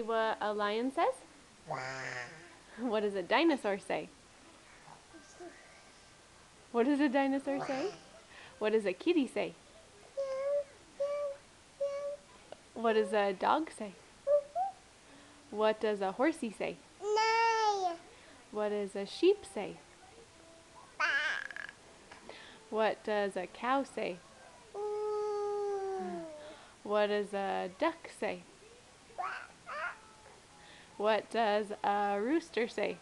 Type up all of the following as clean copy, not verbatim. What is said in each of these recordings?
me what a lion says? What does a dinosaur say? What does a dinosaur say? What does a kitty say? What does a dog say? What does a horsey say? What does a sheep say? What does a cow say? What does a duck say? What does a rooster say?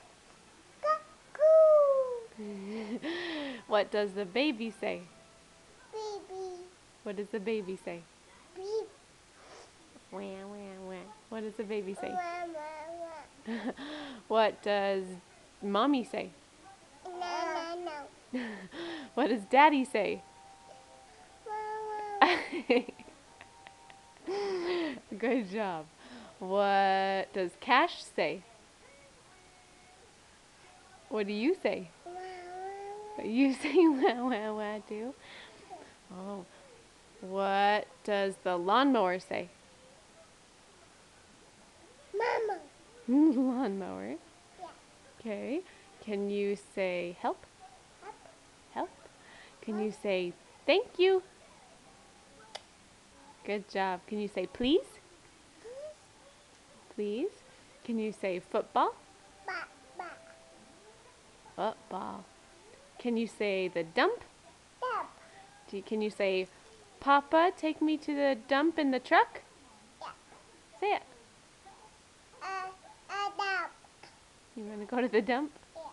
What does the baby say? What does the baby say? Wah, wah, wah. What does the baby say? What does mommy say? What does daddy say? Good job. What does Cash say? What do you say? You say wah wah wah too? Oh. What does the lawnmower say? Mama. Lawnmower. Yeah. Okay. Can you say help? Help. Help. Can you say thank you? Good job. Can you say please? Please. Can you say football? Football. Can you say the dump? Can you say, Papa, take me to the dump in the truck? Yeah. Say it. Dump. You want to go to the dump? Yeah.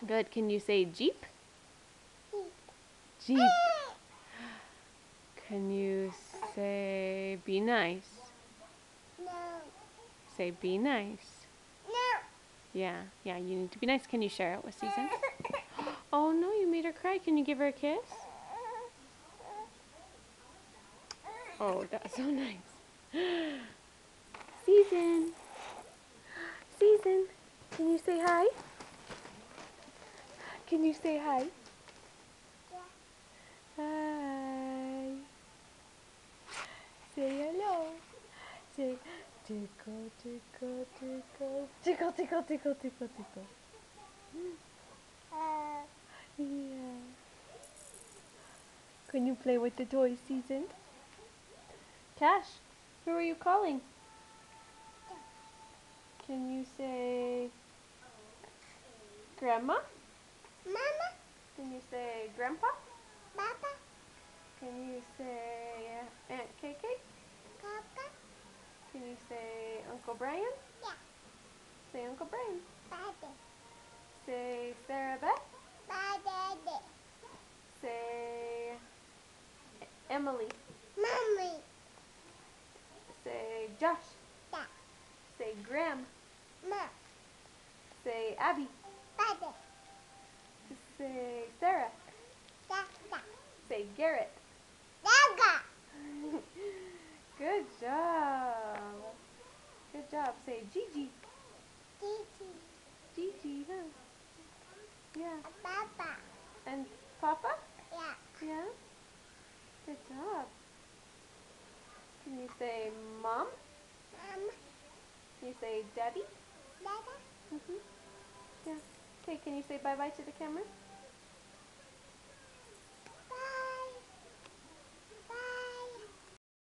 Good. Can you say Jeep? Jeep. Jeep. Can you say be nice? No. Say be nice. No. Yeah, you need to be nice. Can you share it with Season? Oh no, you made her cry. Can you give her a kiss? Oh, that's so nice. Season. Season. Can you say hi? Can you say hi? Yeah. Hi. Say hello. Say tickle, tickle, tickle. Tickle, tickle, tickle, tickle, tickle. Yeah. Can you play with the toys, Season? Cash, who are you calling? Can you say Grandma? Mama. Can you say Grandpa? Papa. Can you say Aunt KK? Papa. Can you say Uncle Brian? Yeah. Say Uncle Brian. Daddy. Say Sarah Beth. Daddy. Say Emily. Mommy. Say Josh. Yeah. Say Graham. Ma. Say Abby. Daddy. Say Sarah. Dada. Say Garrett. Dada. Good job. Good job. Say Gigi. Gigi. Gigi, huh? Yeah. Papa. And Papa? Yeah. Yeah. Good job. Can you say Mom? Mama. Can you say Daddy? Dada. Yeah. Okay, can you say bye-bye to the camera?